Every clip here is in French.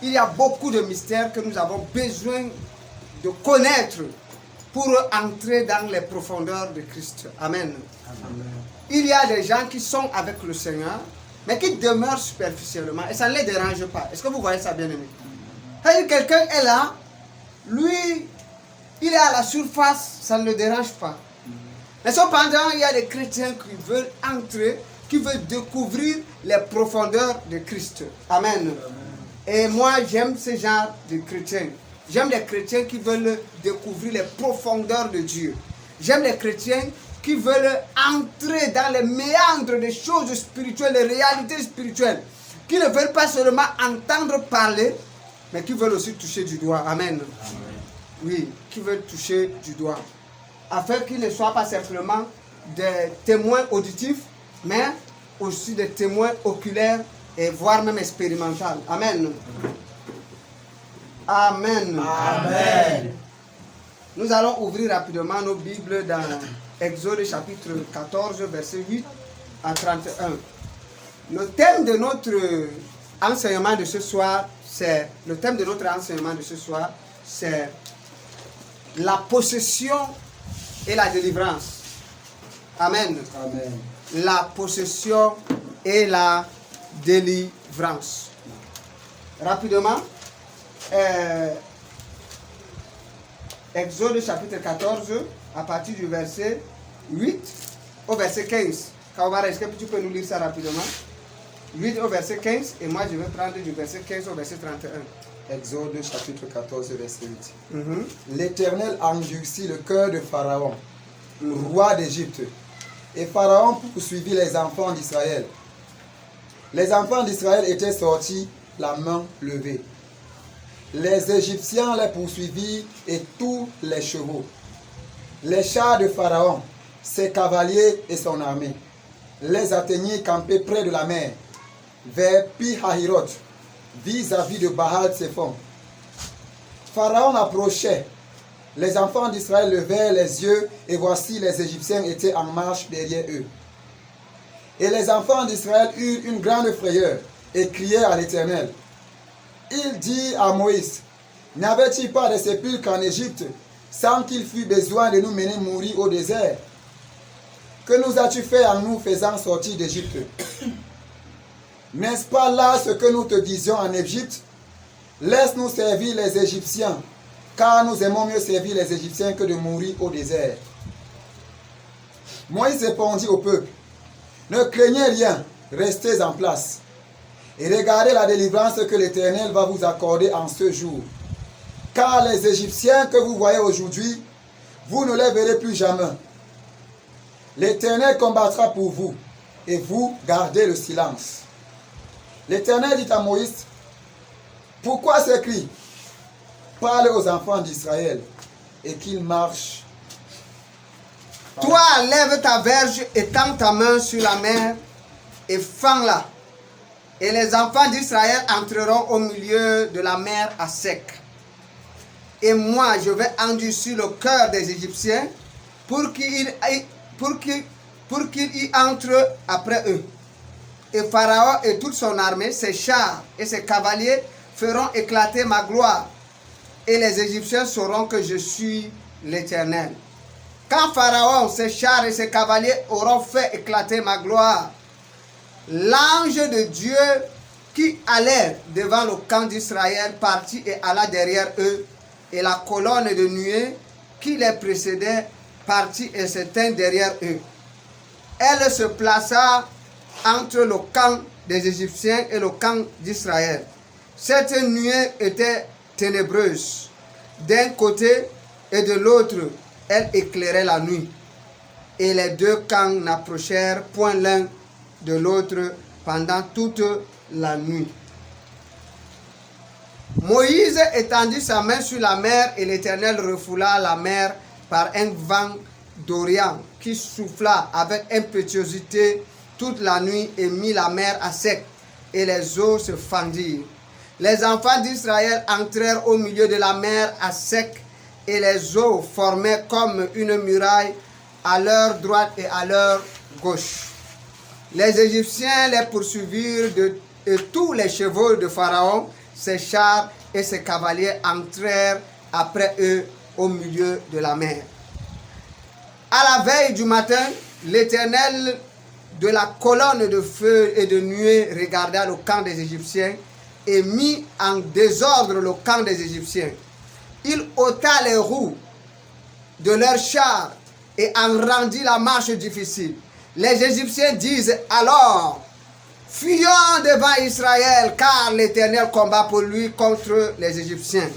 il y a beaucoup de mystères que nous avons besoin de connaître pour entrer dans les profondeurs de Christ. Amen. Amen. Il y a des gens qui sont avec le Seigneur, mais qui demeurent superficiellement et ça ne les dérange pas. Est-ce que vous voyez ça, bien aimé? Quelqu'un est là, lui, il est à la surface, ça ne le dérange pas. Mais cependant, il y a des chrétiens qui veulent entrer, qui veulent découvrir les profondeurs de Christ. Amen. Amen. Et moi, j'aime ce genre de chrétiens. J'aime les chrétiens qui veulent découvrir les profondeurs de Dieu. J'aime les chrétiens qui veulent entrer dans les méandres des choses spirituelles, les réalités spirituelles. Qui ne veulent pas seulement entendre parler, mais qui veulent aussi toucher du doigt. Amen. Amen. Oui, qui veulent toucher du doigt. Afin qu'ils ne soient pas simplement des témoins auditifs, mais aussi des témoins oculaires et voire même expérimentaux. Amen. Amen. Amen. Nous allons ouvrir rapidement nos Bibles dans Exode chapitre 14, verset 8 à 31. Le thème de notre enseignement de ce soir, c'est la possession et la délivrance. Amen. Amen. La possession et la délivrance. Rapidement, Exode chapitre 14, à partir du verset 8 au verset 15. Kawara, est-ce que tu peux nous lire ça rapidement? 8 au verset 15, et moi je vais prendre du verset 15 au verset 31. Exode chapitre 14, verset 8. L'Éternel endurcit le cœur de Pharaon, roi d'Égypte, et Pharaon poursuivit les enfants d'Israël. Les enfants d'Israël étaient sortis la main levée. Les Égyptiens les poursuivirent et tous les chevaux, les chars de Pharaon, ses cavaliers et son armée, les atteignirent campés près de la mer, vers Pi-Hahiroth, vis-à-vis de Baal-Séphon. Pharaon approchait. Les enfants d'Israël levèrent les yeux et voici les Égyptiens étaient en marche derrière eux. Et les enfants d'Israël eurent une grande frayeur et crièrent à l'Éternel. Il dit à Moïse, n'avait-il pas de sépulcre en Égypte sans qu'il fût besoin de nous mener mourir au désert? Que nous as-tu fait en nous faisant sortir d'Égypte? N'est-ce pas là ce que nous te disions en Égypte? Laisse-nous servir les Égyptiens, car nous aimons mieux servir les Égyptiens que de mourir au désert. Moïse répondit au peuple, ne craignez rien, restez en place, et regardez la délivrance que l'Éternel va vous accorder en ce jour. Car les Égyptiens que vous voyez aujourd'hui, vous ne les verrez plus jamais. L'Éternel combattra pour vous, et vous gardez le silence. L'Éternel dit à Moïse, pourquoi ces cris? Parle aux enfants d'Israël et qu'ils marchent. Toi, lève ta verge et tends ta main sur la mer et fends-la. Et les enfants d'Israël entreront au milieu de la mer à sec. Et moi, je vais endurcir le cœur des Égyptiens pour qu'ils y entrent après eux. Et Pharaon et toute son armée, ses chars et ses cavaliers feront éclater ma gloire. Et les Égyptiens sauront que je suis l'Éternel. Quand Pharaon, ses chars et ses cavaliers auront fait éclater ma gloire, l'ange de Dieu qui allait devant le camp d'Israël partit et alla derrière eux, et la colonne de nuée qui les précédait partit et s'éteint derrière eux. Elle se plaça entre le camp des Égyptiens et le camp d'Israël. Cette nuée était ténébreuse. D'un côté et de l'autre, elle éclairait la nuit. Et les deux camps n'approchèrent point l'un de l'autre pendant toute la nuit. Moïse étendit sa main sur la mer et l'Éternel refoula la mer par un vent d'Orient qui souffla avec impétuosité toute la nuit et mit la mer à sec et les eaux se fendirent. Les enfants d'Israël entrèrent au milieu de la mer à sec et les eaux formaient comme une muraille à leur droite et à leur gauche. Les Égyptiens les poursuivirent et tous les chevaux de Pharaon, ses chars et ses cavaliers entrèrent après eux au milieu de la mer. À la veille du matin, l'Éternel de la colonne de feu et de nuée regarda le camp des Égyptiens et mit en désordre le camp des Égyptiens. Il ôta les roues de leurs chars et en rendit la marche difficile. Les Égyptiens disent alors: fuyons devant Israël, car l'Éternel combat pour lui contre les Égyptiens.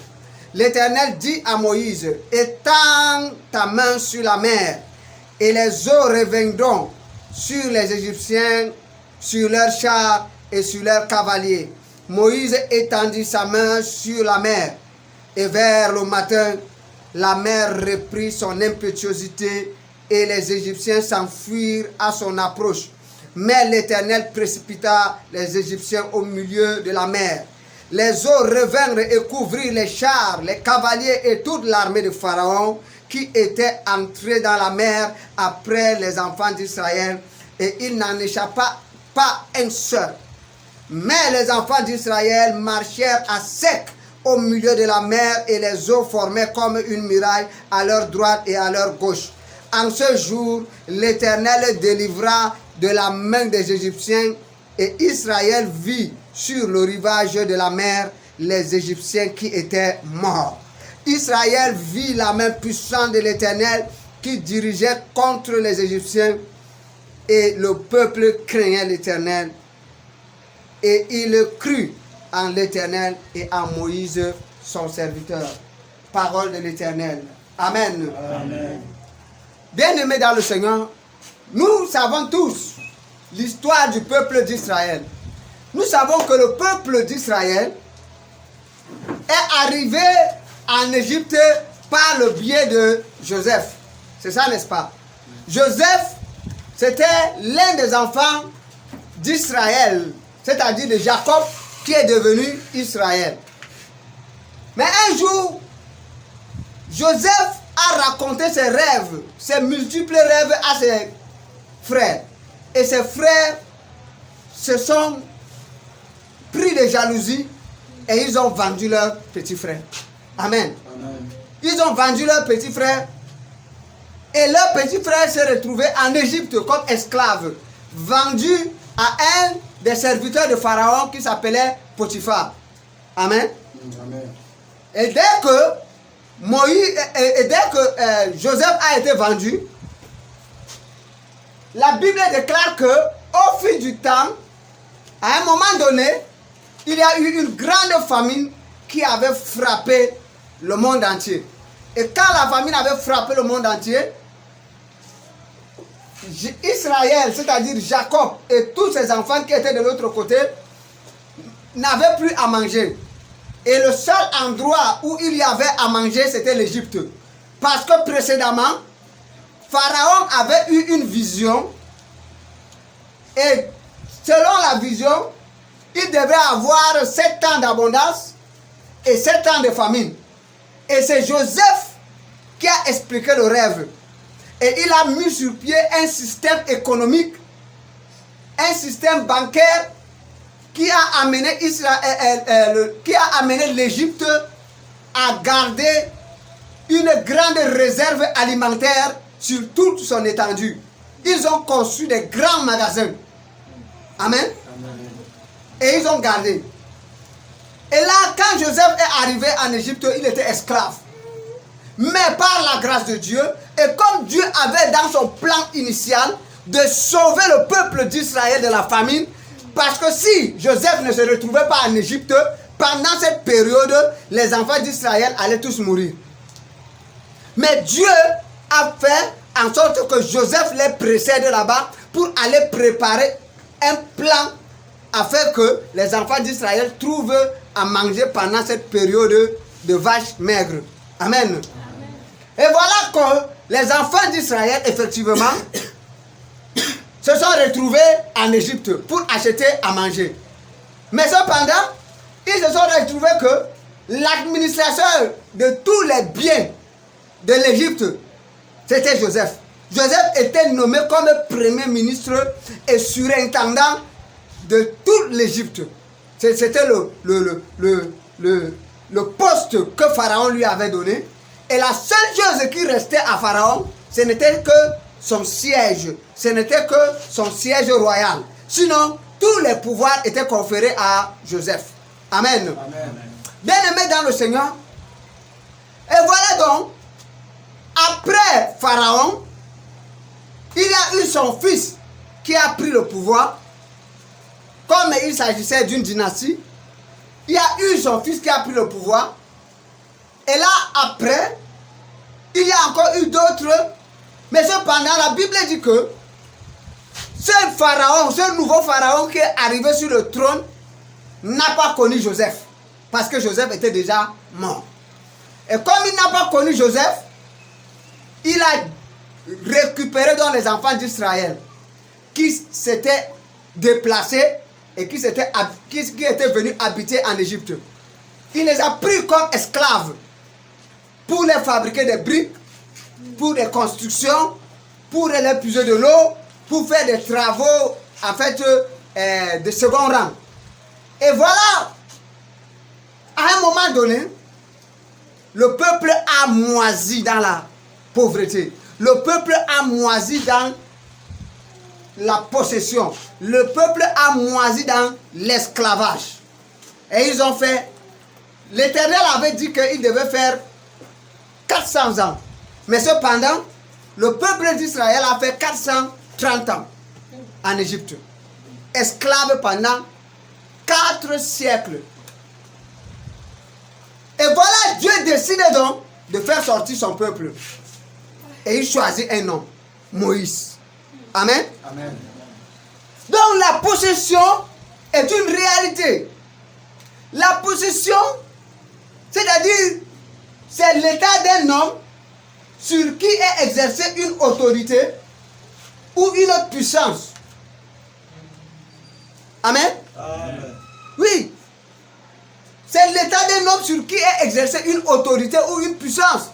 L'Éternel dit à Moïse: étends ta main sur la mer, et les eaux reviendront sur les Égyptiens, sur leurs chars et sur leurs cavaliers. Moïse étendit sa main sur la mer, et vers le matin, la mer reprit son impétuosité, et les Égyptiens s'enfuirent à son approche. Mais l'Éternel précipita les Égyptiens au milieu de la mer. Les eaux revinrent et couvrirent les chars, les cavaliers et toute l'armée de Pharaon qui était entrée dans la mer après les enfants d'Israël, et il n'en échappa pas un seul. Mais les enfants d'Israël marchèrent à sec au milieu de la mer, et les eaux formaient comme une muraille à leur droite et à leur gauche. En ce jour, l'Éternel délivra de la main des Égyptiens, et Israël vit sur le rivage de la mer les Égyptiens qui étaient morts. Israël vit la main puissante de l'Éternel qui dirigeait contre les Égyptiens, et le peuple craignait l'Éternel, et il crut en l'Éternel et en Moïse son serviteur. Parole de l'Éternel. Amen. Amen. Bien-aimés dans le Seigneur, nous savons tous l'histoire du peuple d'Israël. Nous savons que le peuple d'Israël est arrivé en Égypte par le biais de Joseph. C'est ça, n'est-ce pas? Joseph, c'était l'un des enfants d'Israël, c'est-à-dire de Jacob, qui est devenu Israël. Mais un jour, Joseph a raconté ses rêves, ses multiples rêves à ses frères. Et ses frères se sont pris de jalousie et ils ont vendu leur petit frère. Amen. Amen. Ils ont vendu leur petit frère et leur petit frère s'est retrouvé en Égypte comme esclave, vendu à un des serviteurs de Pharaon qui s'appelait Potiphar. Amen. Amen. Et dès que Joseph a été vendu, la Bible déclare que au fil du temps, à un moment donné, il y a eu une grande famine qui avait frappé le monde entier. Et quand la famine avait frappé le monde entier, Israël, c'est-à-dire Jacob et tous ses enfants qui étaient de l'autre côté, n'avaient plus à manger. Et le seul endroit où il y avait à manger, c'était l'Égypte. Parce que précédemment, Pharaon avait eu une vision. Et selon la vision, il devait avoir 7 ans d'abondance et 7 ans de famine. Et c'est Joseph qui a expliqué le rêve. Et il a mis sur pied un système économique, un système bancaire qui a amené l'Égypte à garder une grande réserve alimentaire sur toute son étendue. Ils ont construit des grands magasins. Amen. Amen. Et ils ont gardé. Et là, quand Joseph est arrivé en Égypte, il était esclave. Mais par la grâce de Dieu, et comme Dieu avait dans son plan initial de sauver le peuple d'Israël de la famine, parce que si Joseph ne se retrouvait pas en Égypte, pendant cette période, les enfants d'Israël allaient tous mourir. Mais Dieu a fait en sorte que Joseph les précède là-bas pour aller préparer un plan afin que les enfants d'Israël trouvent à manger pendant cette période de vaches maigres. Amen. Amen. Et voilà que les enfants d'Israël, effectivement, se sont retrouvés en Égypte pour acheter à manger. Mais cependant, ils se sont retrouvés que l'administrateur de tous les biens de l'Égypte, c'était Joseph. Joseph était nommé comme premier ministre et surintendant de toute l'Égypte. C'était le poste que Pharaon lui avait donné. Et la seule chose qui restait à Pharaon, ce n'était que son siège. Ce n'était que son siège royal. Sinon, tous les pouvoirs étaient conférés à Joseph. Amen. Amen. Bien-aimés dans le Seigneur. Et voilà donc, après Pharaon, il y a eu son fils qui a pris le pouvoir. Comme il s'agissait d'une dynastie, il y a eu son fils qui a pris le pouvoir. Et là, après, il y a encore eu d'autres. Mais cependant, la Bible dit que ce pharaon, ce nouveau pharaon qui est arrivé sur le trône, n'a pas connu Joseph. Parce que Joseph était déjà mort. Et comme il n'a pas connu Joseph, il a récupéré dans les enfants d'Israël qui s'étaient déplacés et qui étaient venus habiter en Égypte. Il les a pris comme esclaves pour les fabriquer des briques, pour des constructions, pour les puiser de l'eau, pour faire des travaux en fait de second rang. Et voilà, à un moment donné, le peuple a moisi dans la pauvreté. Le peuple a moisi dans la possession. Le peuple a moisi dans l'esclavage. Et ils ont fait... L'Éternel avait dit qu'il devait faire 400 ans. Mais cependant, le peuple d'Israël a fait 430 ans en Égypte. Esclave pendant 4 siècles. Et voilà, Dieu décide donc de faire sortir son peuple. Et il choisit un homme, Moïse. Amen. Amen. Donc la possession est une réalité. La possession, c'est-à-dire, c'est l'état d'un homme sur qui est exercée une autorité ou une autre puissance. Amen. Amen. Oui. C'est l'état d'un homme sur qui est exercée une autorité ou une puissance.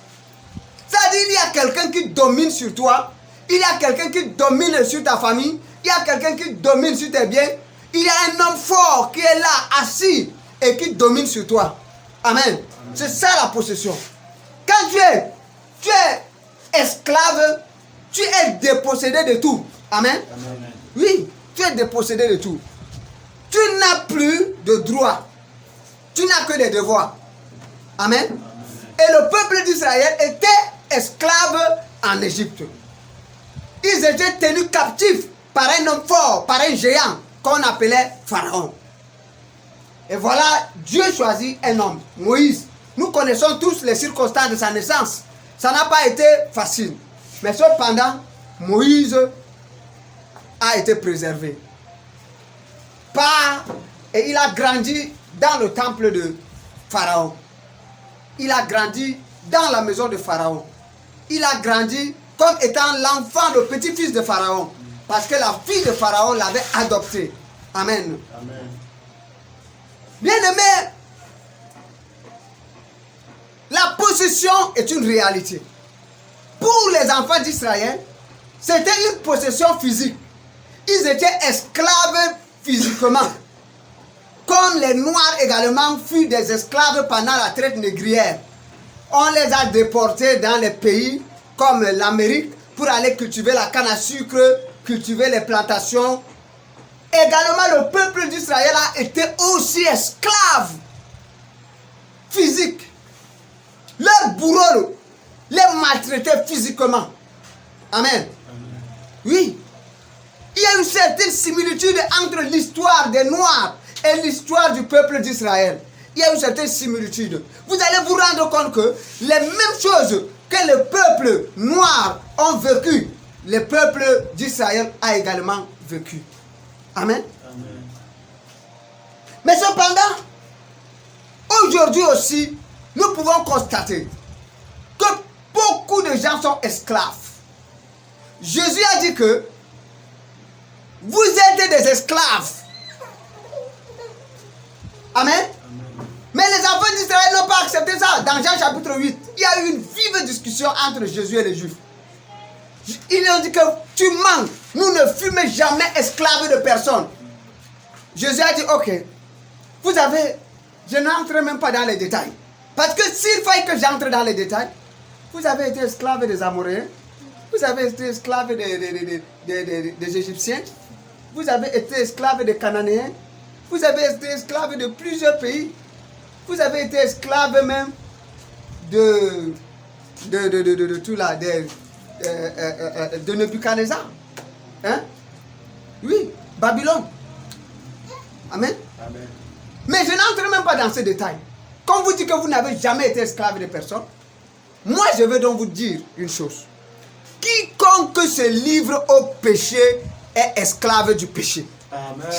C'est-à-dire, il y a quelqu'un qui domine sur toi. Il y a quelqu'un qui domine sur ta famille. Il y a quelqu'un qui domine sur tes biens. Il y a un homme fort qui est là, assis, et qui domine sur toi. Amen. Amen. C'est ça la possession. Quand tu es esclave, tu es dépossédé de tout. Amen. Amen. Oui, tu es dépossédé de tout. Tu n'as plus de droits. Tu n'as que des devoirs. Amen. Amen. Et le peuple d'Israël était esclave en Égypte. Ils étaient tenus captifs par un homme fort, par un géant qu'on appelait Pharaon. Et voilà, Dieu choisit un homme, Moïse. Nous connaissons tous les circonstances de sa naissance. Ça n'a pas été facile. Mais cependant, Moïse a été préservé. Et il a grandi dans le temple de Pharaon. Il a grandi dans la maison de Pharaon. Il a grandi comme étant l'enfant, le petit-fils de Pharaon. Parce que la fille de Pharaon l'avait adopté. Amen. Amen. Bien-aimé, la possession est une réalité. Pour les enfants d'Israël, c'était une possession physique. Ils étaient esclaves physiquement. Comme les Noirs également furent des esclaves pendant la traite négrière. On les a déportés dans les pays comme l'Amérique pour aller cultiver la canne à sucre, cultiver les plantations. Également, le peuple d'Israël a été aussi esclave physique. Leurs bourreaux les maltraitaient physiquement. Amen. Amen. Oui. Il y a une certaine similitude entre l'histoire des Noirs et l'histoire du peuple d'Israël. Il y a une certaine similitude. Vous allez vous rendre compte que les mêmes choses que le peuple noir ont vécu, le peuple d'Israël a également vécu. Amen. Amen. Mais cependant, aujourd'hui aussi, nous pouvons constater que beaucoup de gens sont esclaves. Jésus a dit que vous êtes des esclaves. Amen. Amen. Mais les enfants d'Israël n'ont pas accepté ça. Dans Jean chapitre 8, il y a eu une vive discussion entre Jésus et les Juifs. Ils ont dit que tu mens. Nous ne fûmes jamais esclaves de personne. Jésus a dit, ok, Vous avez, je n'entre même pas dans les détails. Parce que s'il fallait que j'entre dans les détails, vous avez été esclave des Amoréens, vous avez été esclave des Égyptiens, vous avez été esclave des Cananéens, vous avez été esclave de plusieurs pays, vous avez été esclave même de tout là, de Nebuchadnezzar. Hein? Oui, Babylone. Amen. Amen. Mais je n'entre même pas dans ces détails. Quand vous dites que vous n'avez jamais été esclave de personne, moi je veux donc vous dire une chose. Quiconque se livre au péché est esclave du péché. Amen. Ça,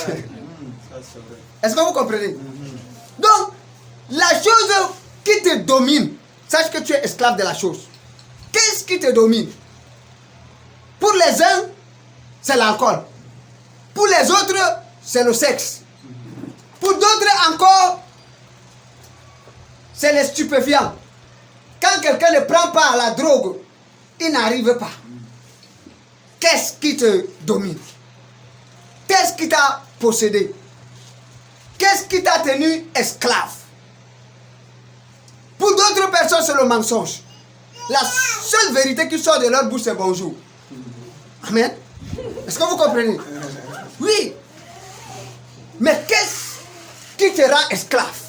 c'est vrai. Est-ce que vous comprenez? Donc, la chose qui te domine, sache que tu es esclave de la chose. Qu'est-ce qui te domine? Pour les uns, c'est l'alcool. Pour les autres, c'est le sexe. Pour d'autres encore, c'est les stupéfiants. Quand quelqu'un ne prend pas la drogue, il n'arrive pas. Qu'est-ce qui te domine? Qu'est-ce qui t'a possédé? Qu'est-ce qui t'a tenu esclave? Pour d'autres personnes, c'est le mensonge. La seule vérité qui sort de leur bouche, c'est bonjour. Amen. Est-ce que vous comprenez? Oui. Mais qu'est-ce qui te rend esclave?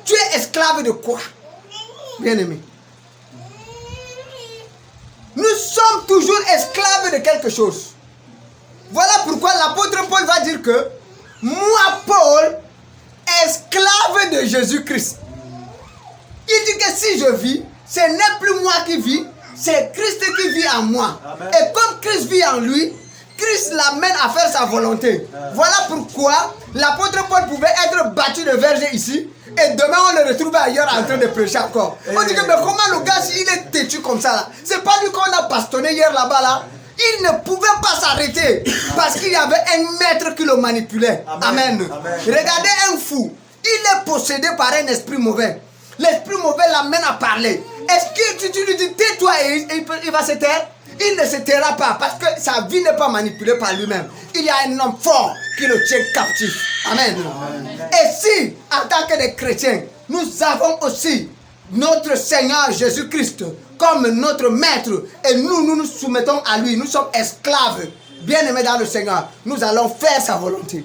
Tu es esclave de quoi? Bien-aimé. Nous sommes toujours esclaves de quelque chose. Voilà pourquoi l'apôtre Paul va dire que moi, Paul, esclave de Jésus-Christ. Il dit que si je vis, ce n'est plus moi qui vis, c'est Christ qui vit en moi. Amen. Et comme Christ vit en lui, Christ l'amène à faire sa volonté. Voilà pourquoi l'apôtre Paul pouvait être battu de verge ici, et demain on le retrouve ailleurs en train de prêcher encore. On dit que mais comment le gars, s'il est têtu comme ça là, c'est pas lui qu'on a bastonné hier là-bas là. Il ne pouvait pas s'arrêter parce qu'il y avait un maître qui le manipulait. Amen. Amen. Regardez un fou, il est possédé par un esprit mauvais. L'esprit mauvais l'amène à parler. Est-ce que tu lui dis tais-toi et il va se taire? Il ne se taira pas parce que sa vie n'est pas manipulée par lui-même. Il y a un homme fort qui le tient captif. Amen. Amen. Et si, en tant que des chrétiens, nous avons aussi notre Seigneur Jésus-Christ comme notre maître et nous soumettons à lui, nous sommes esclaves, bien-aimés dans le Seigneur, nous allons faire sa volonté.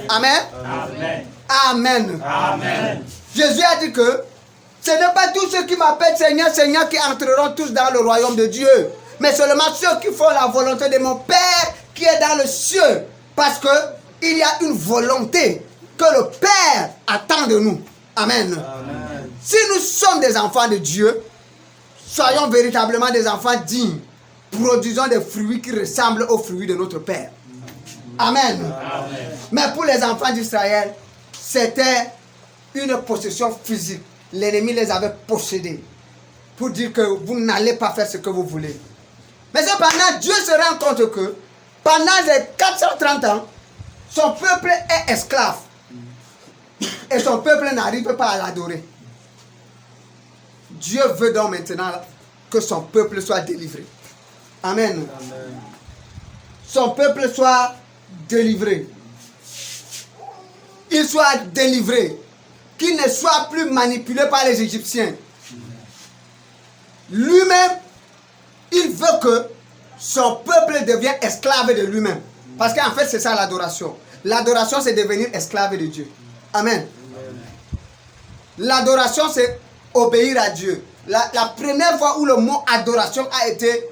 Amen. Amen. Amen. Amen. Jésus a dit que ce n'est pas tous ceux qui m'appellent Seigneur, Seigneur qui entreront tous dans le royaume de Dieu, mais seulement ceux qui font la volonté de mon Père qui est dans le ciel. Parce qu'il y a une volonté que le Père attend de nous. Amen. Amen. Si nous sommes des enfants de Dieu, soyons véritablement des enfants dignes, produisons des fruits qui ressemblent aux fruits de notre Père. Amen. Amen. Mais pour les enfants d'Israël, c'était une possession physique. L'ennemi les avait possédés pour dire que vous n'allez pas faire ce que vous voulez. Mais cependant, Dieu se rend compte que pendant les 430 ans, son peuple est esclave. Et son peuple n'arrive pas à l'adorer. Dieu veut donc maintenant que son peuple soit délivré. Amen. Amen. Son peuple soit délivré. Il soit délivré. Qu'il ne soit plus manipulé par les Égyptiens. Lui-même, il veut que son peuple devienne esclave de lui-même. Parce qu'en fait, c'est ça l'adoration. L'adoration, c'est devenir esclave de Dieu. Amen. L'adoration, c'est obéir à Dieu. La première fois où le mot adoration a été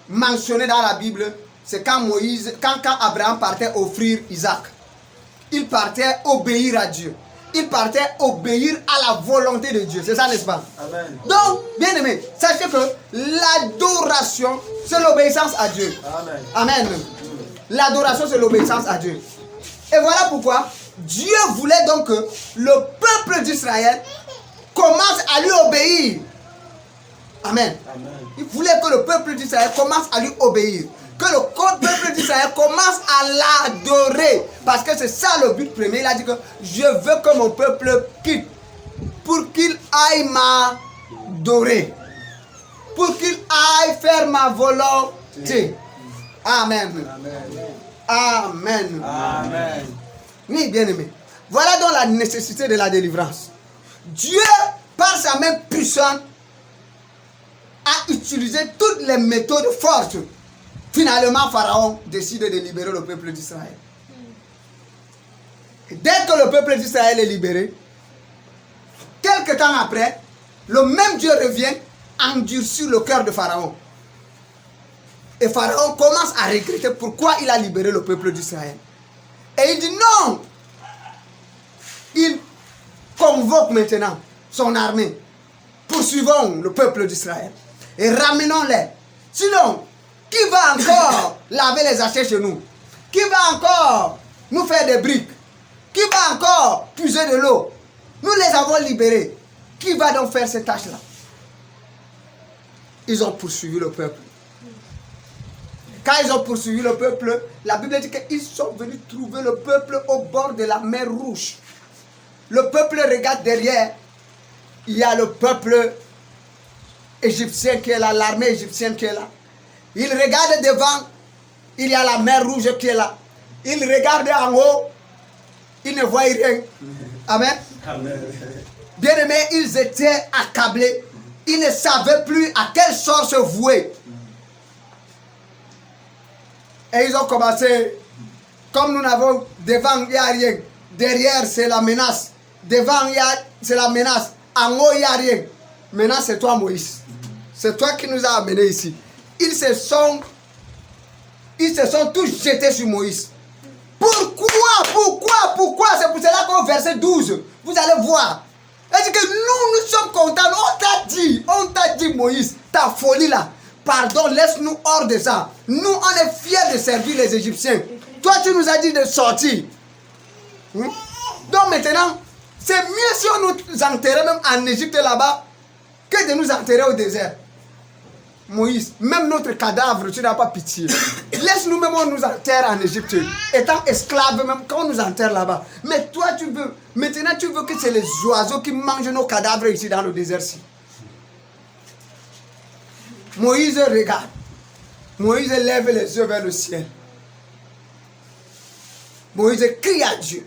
mentionné dans la Bible, c'est quand Abraham partait offrir Isaac. Il partait obéir à Dieu. Il partait obéir à la volonté de Dieu. C'est ça, n'est-ce pas? Amen. Donc, bien aimé, sachez que l'adoration, c'est l'obéissance à Dieu. Amen. Amen. L'adoration, c'est l'obéissance à Dieu. Et voilà pourquoi Dieu voulait donc que le peuple d'Israël commence à lui obéir. Amen. Amen. Il voulait que le peuple d'Israël commence à lui obéir. Que le peuple d'Israël commence à l'adorer. Parce que c'est ça le but premier. Il a dit que je veux que mon peuple quitte pour qu'il aille m'adorer. Pour qu'il aille faire ma volonté. Amen. Amen. Amen. Amen. Oui, bien aimé. Voilà donc la nécessité de la délivrance. Dieu, par sa main puissante, a utilisé toutes les méthodes fortes. Finalement, Pharaon décide de libérer le peuple d'Israël. Dès que le peuple d'Israël est libéré, quelque temps après, le même Dieu revient endurcir le cœur de Pharaon. Et Pharaon commence à regretter pourquoi il a libéré le peuple d'Israël. Et il dit non. Il convoque maintenant son armée. Poursuivons le peuple d'Israël et ramenons-les. Sinon, qui va encore laver les assiettes chez nous? Qui va encore nous faire des briques? Qui va encore puiser de l'eau? Nous les avons libérés. Qui va donc faire ces tâches-là? Ils ont poursuivi le peuple. Quand ils ont poursuivi le peuple, la Bible dit qu'ils sont venus trouver le peuple au bord de la mer Rouge. Le peuple regarde derrière. Il y a le peuple égyptien qui est là, l'armée égyptienne qui est là. Il regarde devant, il y a la mer Rouge qui est là. Il regarde en haut, il ne voit rien. Amen. Amen. Bien aimés, ils étaient accablés. Ils ne savaient plus à quel sort se vouer. Et ils ont commencé, comme nous n'avons, devant il n'y a rien, derrière c'est la menace, devant c'est la menace, en haut il n'y a rien. Maintenant c'est toi Moïse, c'est toi qui nous as amenés ici. Ils se sont tous jetés sur Moïse. Pourquoi? C'est pour cela qu'au verset 12, vous allez voir. Elle dit que nous sommes contents. On t'a dit Moïse, ta folie là. Pardon, laisse-nous hors de ça. Nous, on est fiers de servir les Égyptiens. Toi, tu nous as dit de sortir. Donc maintenant, c'est mieux si on nous enterrait même en Égypte là-bas que de nous enterrer au désert. Moïse, même notre cadavre, tu n'as pas pitié. Laisse-nous même, on nous enterre en Égypte. Étant esclaves, même quand on nous enterre là-bas. Mais toi, maintenant tu veux que c'est les oiseaux qui mangent nos cadavres ici dans le désert-ci. Moïse regarde. Moïse lève les yeux vers le ciel. Moïse crie à Dieu.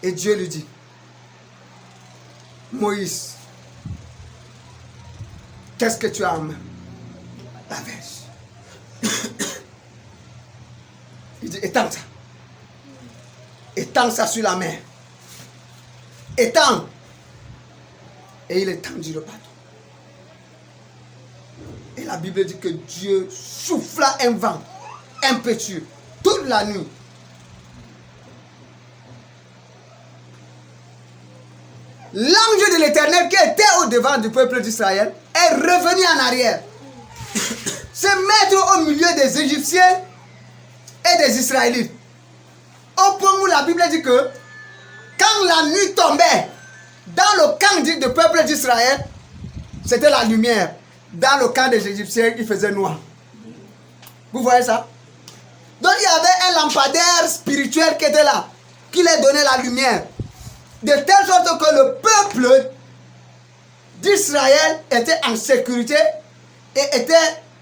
Et Dieu lui dit, Moïse, qu'est-ce que tu as en main? La verge. Il dit, étends ça. Étends ça sur la mer. Étends. Et il étendit le bateau. Et la Bible dit que Dieu souffla un vent impétueux toute la nuit. L'ange de l'Éternel qui était au devant du peuple d'Israël est revenu en arrière. Se mettre au milieu des Égyptiens et des Israélites. Au point où la Bible dit que quand la nuit tombait dans le camp du peuple d'Israël, c'était la lumière. Dans le camp des Égyptiens, il faisait noir. Vous voyez ça? Donc il y avait un lampadaire spirituel qui était là, qui leur donnait la lumière. De telle sorte que le peuple d'Israël était en sécurité et était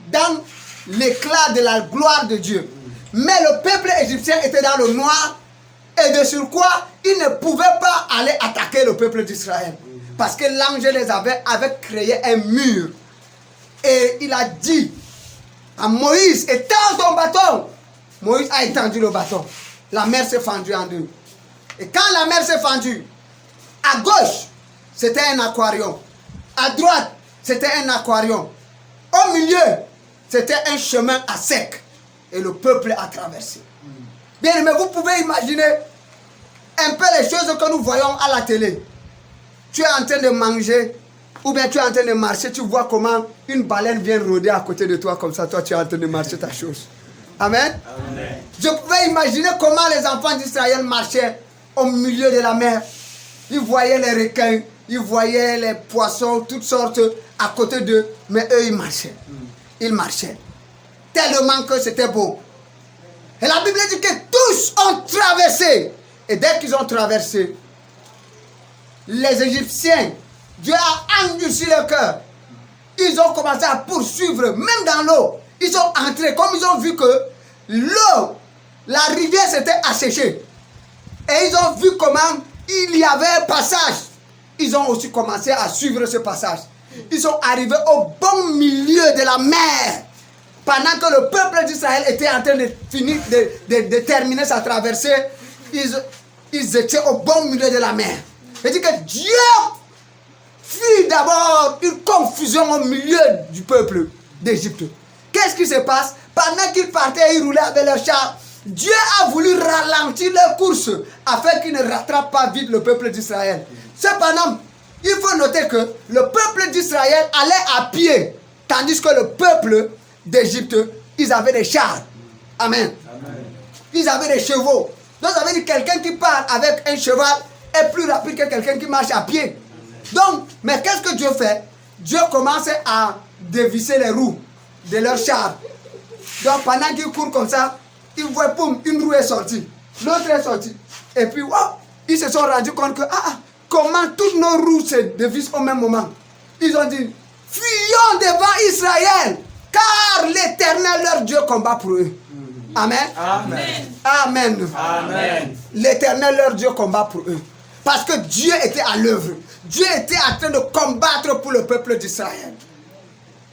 dans l'éclat de la gloire de Dieu. Mais le peuple égyptien était dans le noir et de surcroît, il ne pouvait pas aller attaquer le peuple d'Israël. Parce que l'ange les avait créé un mur. Et il a dit à Moïse, étends ton bâton. Moïse a étendu le bâton. La mer s'est fendue en deux. Et quand la mer s'est fendue, à gauche, c'était un aquarium. À droite, c'était un aquarium. Au milieu, c'était un chemin à sec. Et le peuple a traversé. Bien, mais vous pouvez imaginer un peu les choses que nous voyons à la télé. Tu es en train de manger, ou bien tu es en train de marcher, tu vois comment une baleine vient rôder à côté de toi, comme ça, toi tu es en train de marcher ta chose. Amen. Amen. Je pouvais imaginer comment les enfants d'Israël marchaient au milieu de la mer. Ils voyaient les requins, ils voyaient les poissons, toutes sortes à côté d'eux, mais eux ils marchaient. Ils marchaient. Tellement que c'était beau. Et la Bible dit que tous ont traversé. Et dès qu'ils ont traversé, les Égyptiens, Dieu a endurci leur cœur. Ils ont commencé à poursuivre, même dans l'eau. Ils sont entrés, comme ils ont vu que l'eau, la rivière s'était asséchée. Et ils ont vu comment il y avait un passage. Ils ont aussi commencé à suivre ce passage. Ils sont arrivés au bon milieu de la mer. Pendant que le peuple d'Israël était en train de finir, de terminer sa traversée, ils étaient au bon milieu de la mer. C'est-à-dire que Dieu fit d'abord une confusion au milieu du peuple d'Égypte. Qu'est-ce qui se passe? Pendant qu'ils partaient, ils roulaient avec leurs chars. Dieu a voulu ralentir leur course afin qu'ils ne rattrapent pas vite le peuple d'Israël. Cependant, il faut noter que le peuple d'Israël allait à pied, tandis que le peuple d'Égypte, ils avaient des chars. Amen. Amen. Ils avaient des chevaux. Donc ça veut dire que quelqu'un qui part avec un cheval est plus rapide que quelqu'un qui marche à pied. Donc, mais qu'est-ce que Dieu fait? Dieu commence à dévisser les roues de leurs chars. Donc pendant qu'ils courent comme ça, ils voient, poum, une roue est sortie, l'autre est sortie. Et puis, wow, ils se sont rendus compte que, comment toutes nos roues se dévissent au même moment. Ils ont dit, fuyons devant Israël, car l'Éternel, leur Dieu, combat pour eux. Amen. Amen. Amen. Amen. L'Éternel, leur Dieu, combat pour eux. Parce que Dieu était à l'œuvre. Dieu était en train de combattre pour le peuple d'Israël.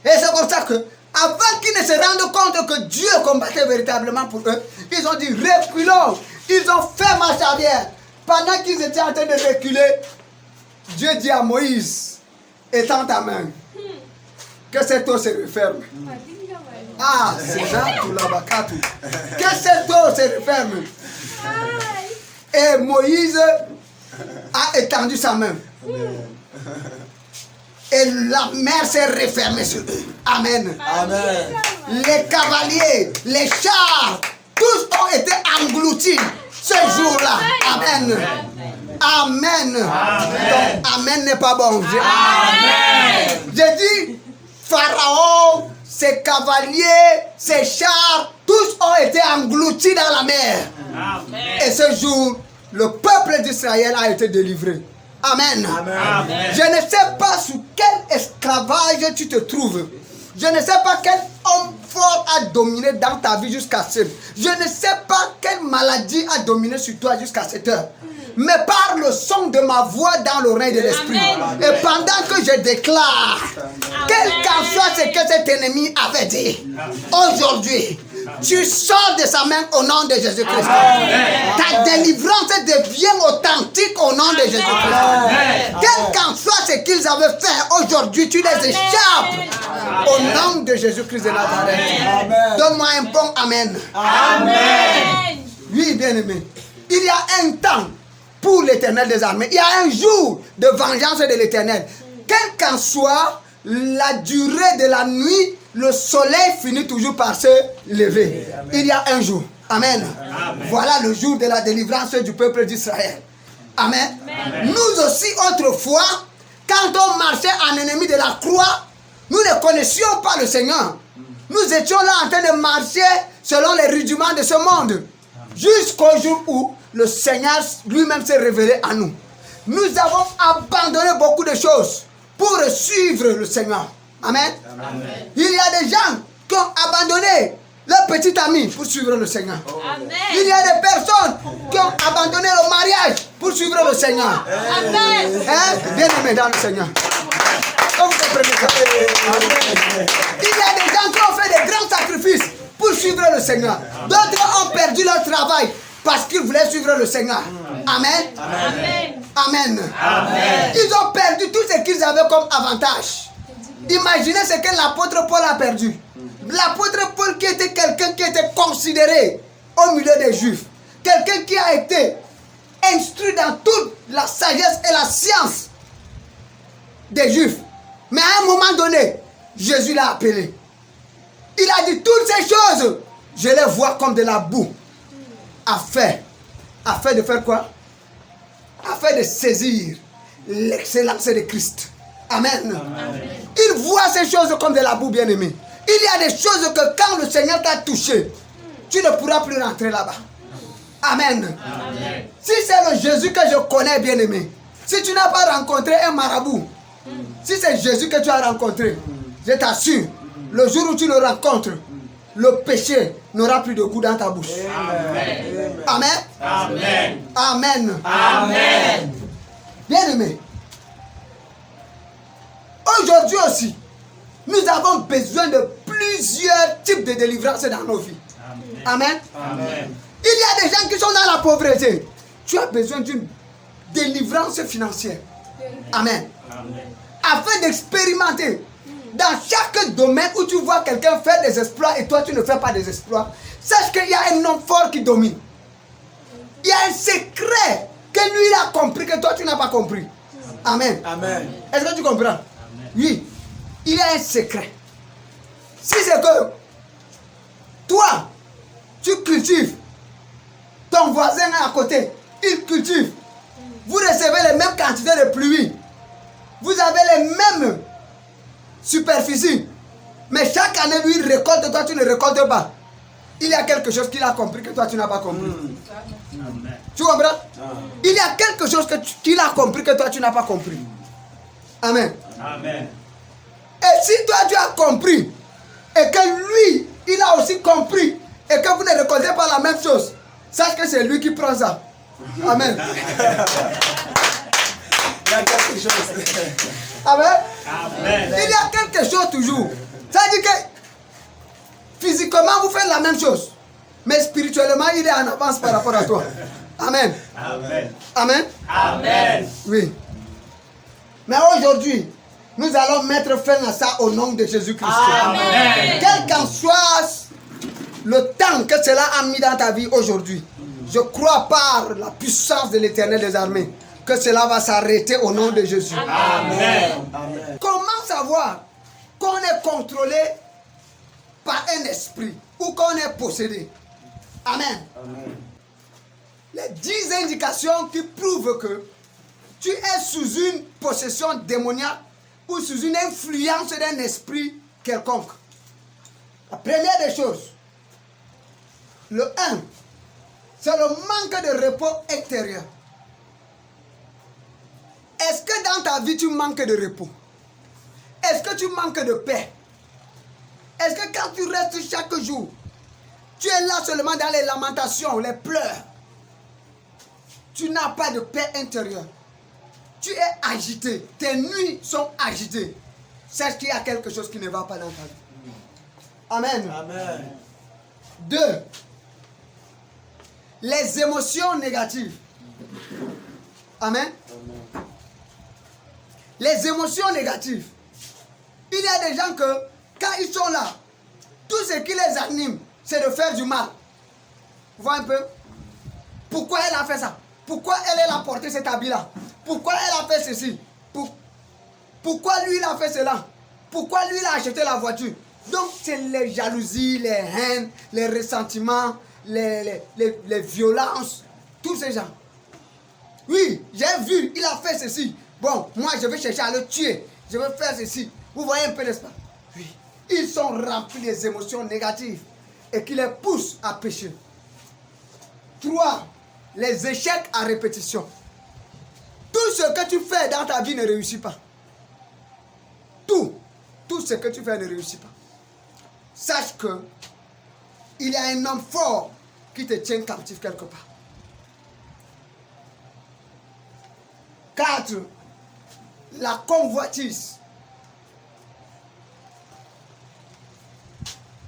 Et c'est comme ça que, avant qu'ils ne se rendent compte que Dieu combattait véritablement pour eux, ils ont dit reculons. Ils ont fait marche arrière. Pendant qu'ils étaient en train de reculer, Dieu dit à Moïse, étends ta main, que cette eau se referme. Ah, c'est ça pour la bakatu. Que cette eau se referme. Et Moïse a étendu sa main. Et la mer s'est refermée sur eux. Amen. Amen. Les cavaliers, les chars, tous ont été engloutis ce jour-là. Amen. Amen. Donc, amen n'est pas bon. Amen. J'ai dit, Pharaon, ses cavaliers, ses chars, tous ont été engloutis dans la mer. Amen. Et ce jour, le peuple d'Israël a été délivré. Amen. Amen. Je ne sais pas sous quel esclavage tu te trouves. Je ne sais pas quel homme fort a dominé dans ta vie jusqu'à ce. Je ne sais pas quelle maladie a dominé sur toi jusqu'à cette heure. Mais par le son de ma voix dans l'oreille de l'esprit. Et pendant que je déclare, quel qu'en soit ce que cet ennemi avait dit, aujourd'hui, tu sors de sa main au nom de Jésus-Christ. Ta délivrance devient authentique au nom de Jésus-Christ. Quel qu'en soit ce qu'ils avaient fait, aujourd'hui, tu les échappes au nom de Jésus-Christ de Nazareth. Donne-moi un bon amen. Amen. Oui, bien-aimé. Il y a un temps pour l'Éternel des armées. Il y a un jour de vengeance de l'Éternel. Quelle qu'en soit la durée de la nuit, le soleil finit toujours par se lever. Amen. Il y a un jour. Amen. Amen. Voilà le jour de la délivrance du peuple d'Israël. Amen. Amen. Nous aussi, autrefois, quand on marchait en ennemi de la croix, nous ne connaissions pas le Seigneur. Nous étions là en train de marcher selon les rudiments de ce monde. Jusqu'au jour où le Seigneur lui-même s'est révélé à nous. Nous avons abandonné beaucoup de choses pour suivre le Seigneur. Amen. Amen. Il y a des gens qui ont abandonné leur petit ami pour suivre le Seigneur. Amen. Il y a des personnes qui ont abandonné le mariage pour suivre le Seigneur. Amen. Hein? Bien-aimés dans le Seigneur. Vous comprenez ça? Il y a des gens qui ont fait des grands sacrifices pour suivre le Seigneur. D'autres ont perdu leur travail parce qu'ils voulaient suivre le Seigneur. Amen. Amen. Amen. Amen. Ils ont perdu tout ce qu'ils avaient comme avantage. Imaginez ce que l'apôtre Paul a perdu. L'apôtre Paul qui était quelqu'un qui était considéré au milieu des Juifs. Quelqu'un qui a été instruit dans toute la sagesse et la science des Juifs. Mais à un moment donné, Jésus l'a appelé. Il a dit toutes ces choses, je les vois comme de la boue. Afin de faire quoi? Afin de saisir l'excellence de Christ. Amen. Amen. Il voit ces choses comme de la boue, bien-aimé. Il y a des choses que quand le Seigneur t'a touché, tu ne pourras plus rentrer là-bas. Amen. Amen. Si c'est le Jésus que je connais, bien-aimé, si tu n'as pas rencontré un marabout, si c'est Jésus que tu as rencontré, je t'assure, le jour où tu le rencontres, le péché n'aura plus de goût dans ta bouche. Amen. Amen. Amen. Amen. Amen. Bien-aimés, aujourd'hui aussi, nous avons besoin de plusieurs types de délivrance dans nos vies. Amen. Amen. Il y a des gens qui sont dans la pauvreté. Tu as besoin d'une délivrance financière. Amen. Amen. Afin d'expérimenter dans chaque domaine où tu vois quelqu'un faire des exploits et toi tu ne fais pas des exploits, sache qu'il y a un homme fort qui domine. Il y a un secret que lui il a compris que toi tu n'as pas compris. Amen. Amen. Est-ce que tu comprends? Oui. Il y a un secret. Si c'est que toi, tu cultives, ton voisin est à côté, il cultive, vous recevez les mêmes quantités de pluie, vous avez les mêmes superficies, mais chaque année lui il récolte, toi tu ne récoltes pas. Il y a quelque chose qu'il a compris que toi tu n'as pas compris. Amen. Tu comprends? Il y a quelque chose qu'il a compris que toi tu n'as pas compris. Amen. Amen. Et si toi tu as compris et que lui il a aussi compris et que vous ne récoltez pas la même chose, sache que c'est lui qui prend ça. Amen. Il y a quelque chose. Amen. Amen. Il y a quelque chose toujours. Ça veut dire que physiquement vous faites la même chose, mais spirituellement il est en avance par rapport à toi. Amen. Amen. Amen. Amen. Oui. Mais aujourd'hui, nous allons mettre fin à ça au nom de Jésus-Christ. Amen. Quel qu'en soit le temps que cela a mis dans ta vie aujourd'hui, je crois par la puissance de l'Éternel des armées que cela va s'arrêter au nom de Jésus. Amen. Amen. Comment savoir qu'on est contrôlé par un esprit ou qu'on est possédé? Amen. Amen. Les 10 indications qui prouvent que tu es sous une possession démoniaque ou sous une influence d'un esprit quelconque. La première des choses, le 1, c'est le manque de repos intérieur. Est-ce que dans ta vie tu manques de repos? Est-ce que tu manques de paix? Est-ce que quand tu restes chaque jour, tu es là seulement dans les lamentations, les pleurs? Tu n'as pas de paix intérieure. Tu es agité. Tes nuits sont agitées. Sache qu'il y a quelque chose qui ne va pas dans ta vie. Amen. Amen. 2. Les émotions négatives. Amen. Les émotions négatives. Il y a des gens que, quand ils sont là, tout ce qui les anime, c'est de faire du mal. Vous voyez un peu? Pourquoi elle a fait ça? Pourquoi elle a porté cet habit-là? Pourquoi elle a fait ceci? Pourquoi lui il a fait cela? Pourquoi lui il a acheté la voiture? Donc c'est les jalousies, les haines, les ressentiments, les violences, tous ces gens. Oui, j'ai vu, il a fait ceci. Bon, moi je vais chercher à le tuer. Je vais faire ceci. Vous voyez un peu, n'est-ce pas? Oui. Ils sont remplis des émotions négatives et qui les poussent à pécher. 3. Les échecs à répétition. Tout ce que tu fais dans ta vie ne réussit pas. Tout ce que tu fais ne réussit pas. Sache que il y a un homme fort qui te tient captif quelque part. 4. La convoitise.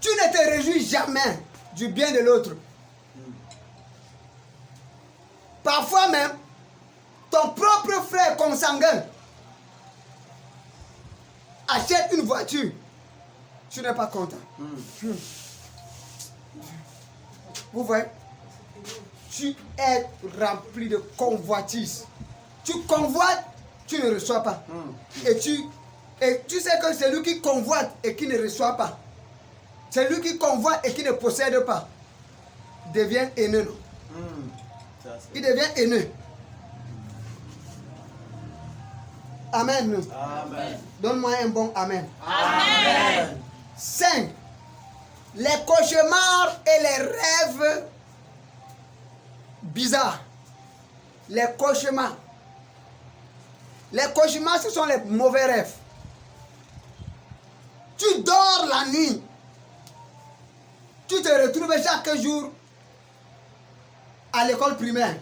Tu ne te réjouis jamais du bien de l'autre. Parfois même, ton propre frère consanguin achète une voiture. Tu n'es pas content. Vous voyez? Tu es rempli de convoitise. Tu convoites, tu ne reçois pas. Et tu sais que c'est lui qui convoite et qui ne reçoit pas. C'est lui qui convoite et qui ne possède pas. Devient haineux. Il devient haineux. Amen. Amen. Donne-moi un bon amen. Amen. 5. Les cauchemars et les rêves bizarres. Les cauchemars. Les cauchemars, ce sont les mauvais rêves. Tu dors la nuit. Tu te retrouves chaque jour à l'école primaire,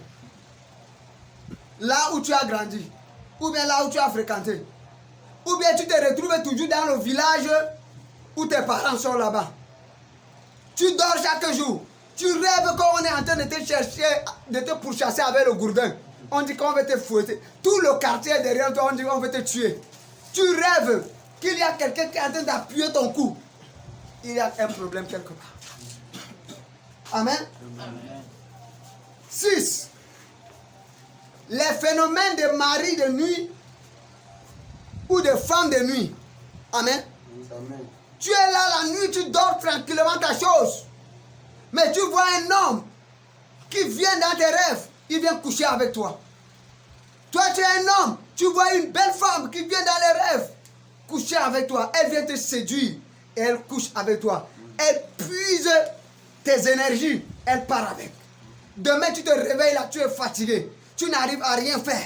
là où tu as grandi, ou bien là où tu as fréquenté, ou bien tu te retrouves toujours dans le village où tes parents sont là-bas. Tu dors chaque jour. Tu rêves qu'on est en train de te chercher, de te pourchasser avec le gourdin. On dit qu'on va te fouetter. Tout le quartier derrière toi, on dit qu'on va te tuer. Tu rêves qu'il y a quelqu'un qui est en train d'appuyer ton cou. Il y a un problème quelque part. Amen. 6. Les phénomènes de mari de nuit ou de femme de nuit. Amen. Amen. Tu es là la nuit, tu dors tranquillement ta chose. Mais tu vois un homme qui vient dans tes rêves, il vient coucher avec toi. Toi, tu es un homme, tu vois une belle femme qui vient dans les rêves, coucher avec toi. Elle vient te séduire et elle couche avec toi. Elle puise tes énergies, elle part avec. Demain, tu te réveilles là, tu es fatigué. Tu n'arrives à rien faire.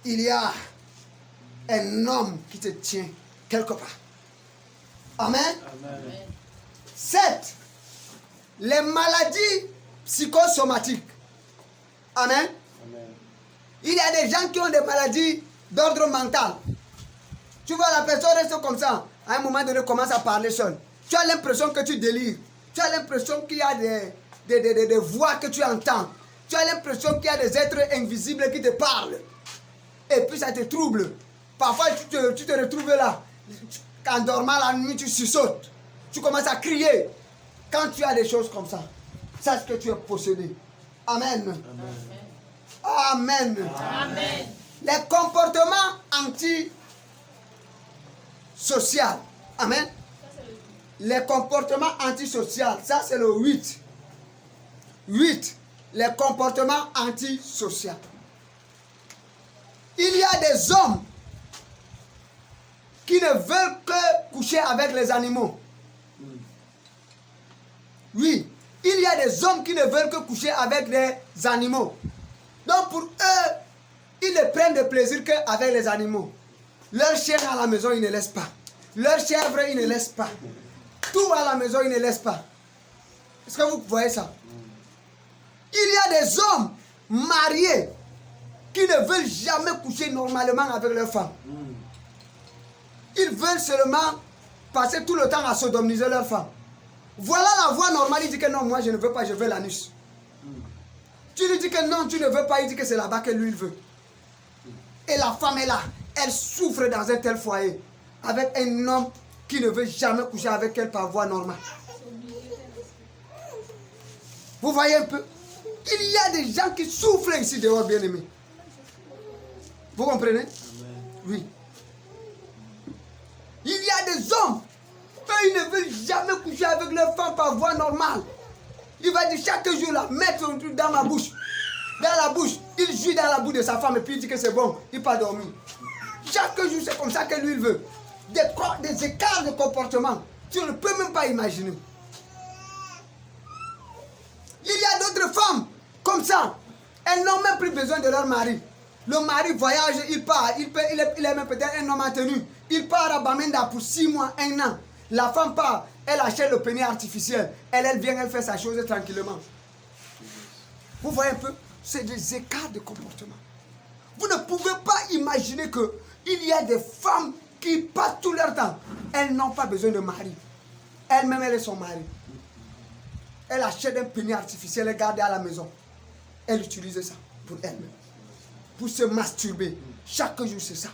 Il y a un homme qui te tient quelque part. Amen. Amen. 7. Les maladies psychosomatiques. Amen. Amen. Il y a des gens qui ont des maladies d'ordre mental. Tu vois, la personne reste comme ça. À un moment donné, commence à parler seul. Tu as l'impression que tu délires. Tu as l'impression qu'il y a des voix que tu entends. Tu as l'impression qu'il y a des êtres invisibles qui te parlent. Et puis ça te trouble. Parfois, tu te retrouves là. En dormant la nuit, tu sussautes. Tu commences à crier. Quand tu as des choses comme ça, sache que tu es possédé. Amen. Amen. Amen. Les comportements antisociaux. Amen. Les comportements antisociaux. Ça, c'est le 8. 8. Les comportements antisociaux. Il y a des hommes qui ne veulent que coucher avec les animaux. Oui, il y a des hommes qui ne veulent que coucher avec les animaux. Donc pour eux, ils ne prennent de plaisir qu'avec les animaux. Leurs chiens à la maison, ils ne laissent pas. Leurs chèvres, ils ne laissent pas. Tout à la maison, ils ne laissent pas. Est-ce que vous voyez ça? Il y a des hommes mariés qui ne veulent jamais coucher normalement avec leurs femmes. Ils veulent seulement passer tout le temps à sodomiser leurs femmes. Voilà la voie normale. Il dit que non, moi je ne veux pas, je veux l'anus. Tu lui dis que non, tu ne veux pas, il dit que c'est là-bas que lui il veut. Et la femme est là, elle souffre dans un tel foyer avec un homme qui ne veut jamais coucher avec elle par voie normale. Vous voyez un peu? Il y a des gens qui souffrent ici dehors, bien aimés. Vous comprenez? Oui. Il y a des hommes, eux, ils ne veulent jamais coucher avec leur femme par voie normale. Il va dire chaque jour, là, mettre un truc dans ma bouche. Dans la bouche. Il joue dans la bouche de sa femme et puis il dit que c'est bon. Il part dormir. Chaque jour, c'est comme ça que lui, il veut. Des écarts de comportement. Tu ne peux même pas imaginer. Il y a d'autres femmes comme ça. Elles n'ont même plus besoin de leur mari. Le mari voyage, il part. Il est même peut-être un homme en tenue. Il part à Bamenda pour 6 mois, 1 an. La femme part, elle achète le pénis artificiel. Elle vient, elle fait sa chose tranquillement. Vous voyez un peu? C'est des écarts de comportement. Vous ne pouvez pas imaginer qu'il y a des femmes qui passent tout leur temps. Elles n'ont pas besoin de mari. Elle-même, elle est son mari. Elle achète un pénis artificiel et garde à la maison. Elle utilise ça pour elle-même. Pour se masturber. Chaque jour, c'est ça.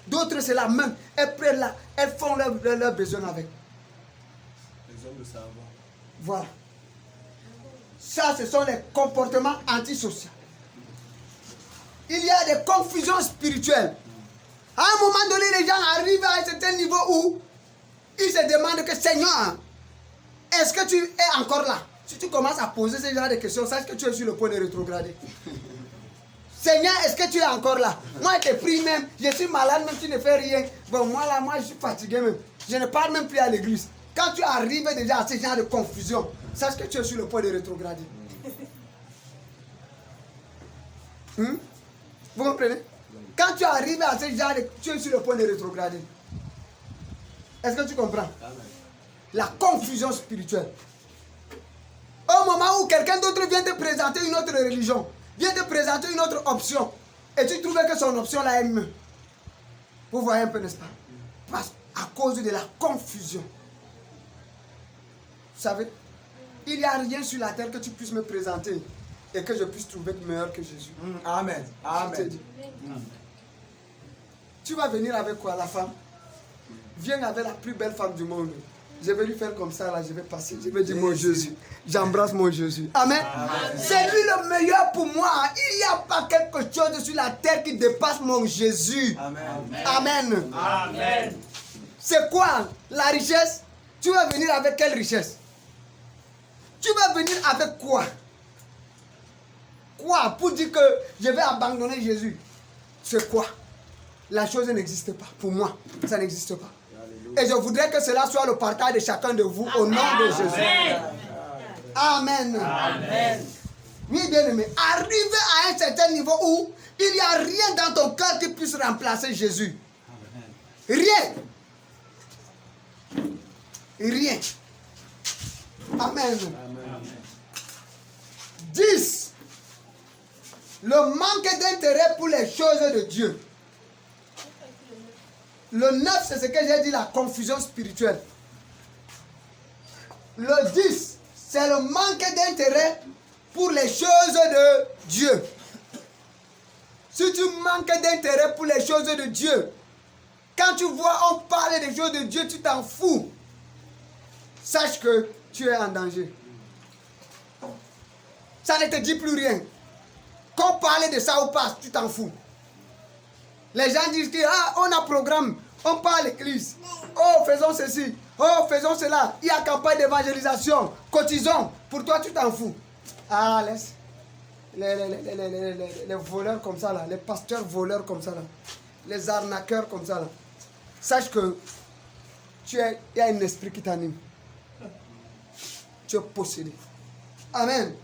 D'autres, c'est la même. Elles prennent là, elles font leurs besoins avec. Les hommes de savoir. Voilà. Ça, ce sont les comportements antisociaux. Il y a des confusions spirituelles. À un moment donné, les gens arrivent à un certain niveau où ils se demandent que Seigneur, est-ce que tu es encore là? Si tu commences à poser ce genre de questions, sache que tu es sur le point de rétrograder. Seigneur, est-ce que tu es encore là? Moi, je te prie même, je suis malade même, tu ne fais rien. Bon, moi là, je suis fatigué même. Je ne parle même plus à l'église. Quand tu arrives déjà à ce genre de confusion, sache que tu es sur le point de rétrograder. Vous comprenez? Quand tu arrives à ce genre de... Tu es sur le point de rétrograder. Est-ce que tu comprends? La confusion spirituelle. Au moment où quelqu'un d'autre vient te présenter une autre religion, vient te présenter une autre option, et tu trouves que son option là est mieux. Vous voyez un peu, n'est-ce pas? Parce à cause de la confusion. Vous savez, il n'y a rien sur la terre que tu puisses me présenter et que je puisse trouver meilleur que Jésus. Amen. Je te Amen. dis. Tu vas venir avec quoi, la femme? Viens avec la plus belle femme du monde. Je vais lui faire comme ça, là, je vais passer. Je vais dire mon Jésus. J'embrasse mon Jésus. Amen. C'est lui le meilleur pour moi. Il n'y a pas quelque chose sur la terre qui dépasse mon Jésus. Amen. Amen. Amen. C'est quoi la richesse? Tu vas venir avec quelle richesse? Tu vas venir avec quoi? Quoi? Pour dire que je vais abandonner Jésus. C'est quoi? La chose n'existe pas. Pour moi, ça n'existe pas. Et je voudrais que cela soit le partage de chacun de vous au nom de Jésus. Amen. Amen. Oui, bien aimé. Arrivé à un certain niveau où il n'y a rien dans ton cœur qui puisse remplacer Jésus. Rien. Rien. Amen. 10. Le manque d'intérêt pour les choses de Dieu. Le 9, c'est ce que j'ai dit, la confusion spirituelle. Le 10, c'est le manque d'intérêt pour les choses de Dieu. Si tu manques d'intérêt pour les choses de Dieu, quand tu vois on parle des choses de Dieu, tu t'en fous. Sache que tu es en danger. Ça ne te dit plus rien. Quand on parle de ça ou pas, tu t'en fous. Les gens disent que on a programme, on parle à l'église. Oh, faisons ceci, oh, faisons cela. Il y a campagne d'évangélisation, cotisons. Pour toi, tu t'en fous. Ah, laisse. Les voleurs comme ça, là, les pasteurs voleurs comme ça, là, les arnaqueurs comme ça, là. Sache que il y a un esprit qui t'anime. Tu es possédé. Amen.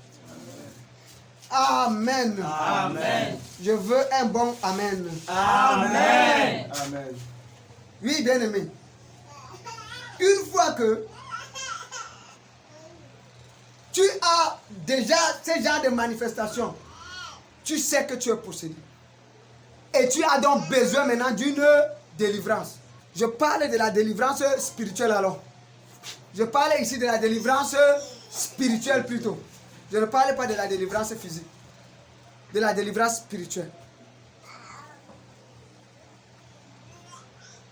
Amen. Amen. Je veux un bon Amen. Amen. Amen. Oui, bien aimé. Une fois que tu as déjà ce genre de manifestation, tu sais que tu es possédé. Et tu as donc besoin maintenant d'une délivrance. Je parle de la délivrance spirituelle alors. Je parle ici de la délivrance spirituelle plutôt. Je ne parle pas de la délivrance physique. De la délivrance spirituelle.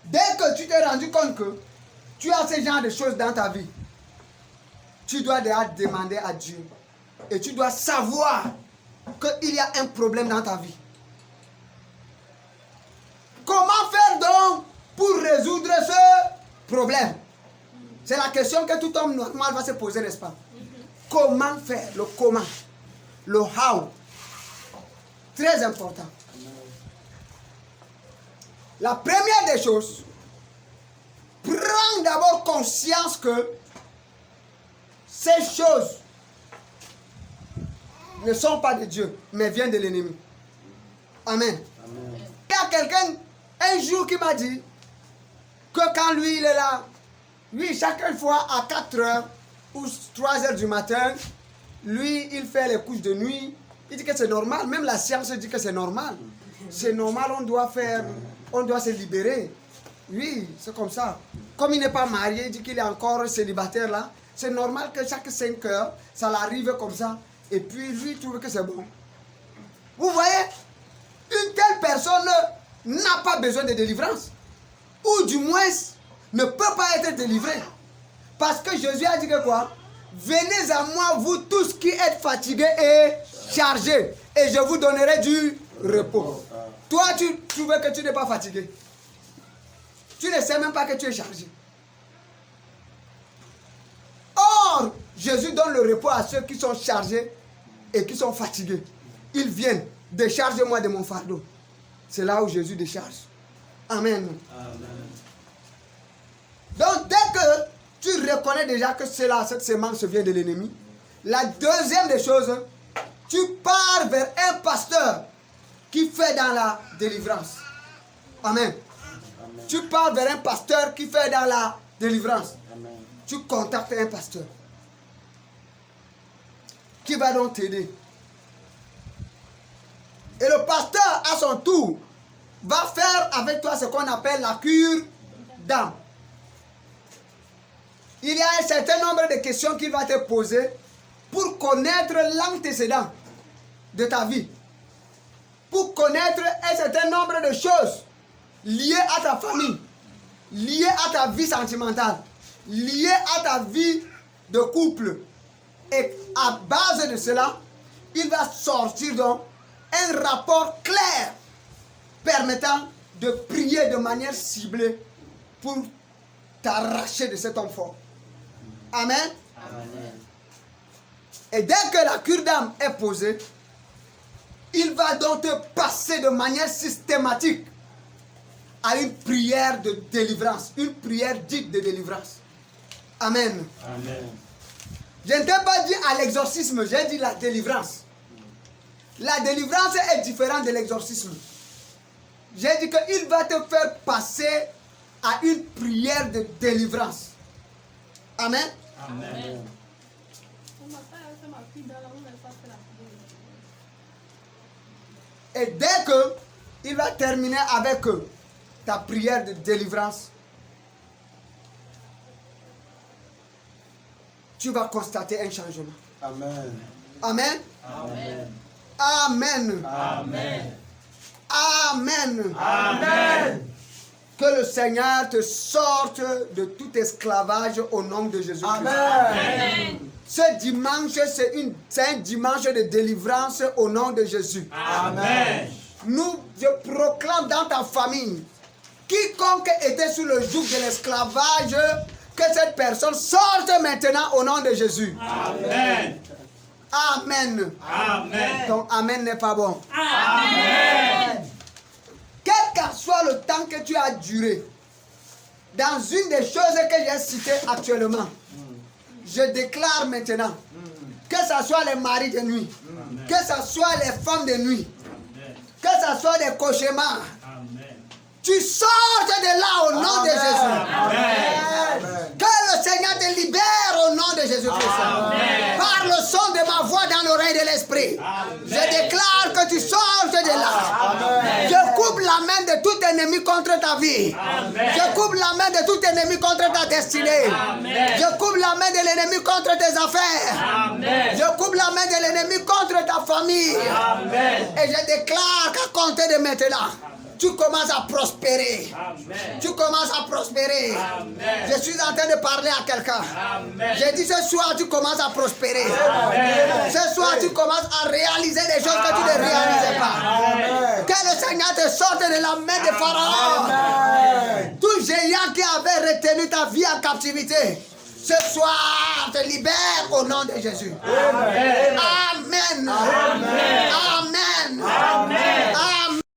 Dès que tu t'es rendu compte que tu as ce genre de choses dans ta vie, tu dois déjà demander à Dieu. Et tu dois savoir qu'il y a un problème dans ta vie. Comment faire donc pour résoudre ce problème? C'est la question que tout homme normal va se poser, n'est-ce pas? Comment faire? Le comment. Le how. Très important. La première des choses, prends d'abord conscience que ces choses ne sont pas de Dieu, mais viennent de l'ennemi. Amen. Amen. Il y a quelqu'un un jour qui m'a dit que quand lui il est là, lui chaque fois à 4 heures ou 3 heures du matin, lui il fait les couches de nuit. Il dit que c'est normal, même la science dit que c'est normal. C'est normal, on doit se libérer. Oui, c'est comme ça. Comme il n'est pas marié, il dit qu'il est encore célibataire là. C'est normal que chaque 5 heures, ça l'arrive comme ça. Et puis lui, il trouve que c'est bon. Vous voyez, une telle personne n'a pas besoin de délivrance. Ou du moins, ne peut pas être délivrée. Parce que Jésus a dit que quoi? Venez à moi, vous tous qui êtes fatigués et chargés, et je vous donnerai du repos. Toi, tu trouves que tu n'es pas fatigué. Tu ne sais même pas que tu es chargé. Or, Jésus donne le repos à ceux qui sont chargés et qui sont fatigués. Ils viennent, décharge-moi de mon fardeau. C'est là où Jésus décharge. Amen. Amen. Donc, dès que tu reconnais déjà que cette semence vient de l'ennemi, la deuxième des choses, tu pars vers un pasteur qui fait dans la délivrance. Amen. Amen. Tu pars vers un pasteur qui fait dans la délivrance. Amen. Tu contactes un pasteur. qui va donc t'aider. Et le pasteur, à son tour, va faire avec toi ce qu'on appelle la cure d'âme. Il y a un certain nombre de questions qu'il va te poser pour connaître l'antécédent de ta vie. Pour connaître un certain nombre de choses liées à ta famille, liées à ta vie sentimentale, liées à ta vie de couple. Et à base de cela, il va sortir donc un rapport clair permettant de prier de manière ciblée pour t'arracher de cet homme fort. Amen. Amen. Et dès que la cure d'âme est posée, il va donc te passer de manière systématique à une prière de délivrance, une prière dite de délivrance. Amen. Amen. Je ne t'ai pas dit à l'exorcisme, j'ai dit la délivrance. La délivrance est différente de l'exorcisme. J'ai dit qu'il va te faire passer à une prière de délivrance. Amen. Amen. Et dès que il va terminer avec ta prière de délivrance, tu vas constater un changement. Amen. Amen. Amen. Amen. Amen. Amen. Amen. Que le Seigneur te sorte de tout esclavage au nom de Jésus-Christ. Amen. Ce dimanche, c'est un dimanche de délivrance au nom de Jésus. Amen. Je proclame dans ta famille, quiconque était sous le joug de l'esclavage, que cette personne sorte maintenant au nom de Jésus. Amen. Amen. Amen. Ton amen n'est pas bon. Amen. Quel qu'en soit le temps que tu as duré, dans une des choses que j'ai citées actuellement, je déclare maintenant que ce soit les maris de nuit, que ce soit les femmes de nuit, que ce soit des cauchemars, Amen. tu sortes de là au nom de Jésus. Amen. Que le Seigneur te libère au nom de Jésus-Christ. Amen. Par le son de ma voix dans l'oreille de l'Esprit. Amen. Je déclare que tu sortes de là. Amen. Je coupe la main de tout ennemi contre ta vie. Amen. Je coupe la main de tout ennemi contre ta destinée. Amen. Je coupe la main de l'ennemi contre tes affaires. Amen. Je coupe la main de l'ennemi contre ta famille. Amen. Et je déclare qu'à compter de maintenant, tu commences à prospérer. Amen. Tu commences à prospérer. Amen. Je suis en train de parler à quelqu'un. Amen. J'ai dit ce soir, tu commences à prospérer. Amen. Ce soir, tu commences à réaliser des choses que tu ne réalisais pas. Amen. Que le Seigneur te sorte de la main de Pharaon. Amen. Tout géant qui avait retenu ta vie en captivité, ce soir te libère au nom de Jésus. Amen. Amen. Amen.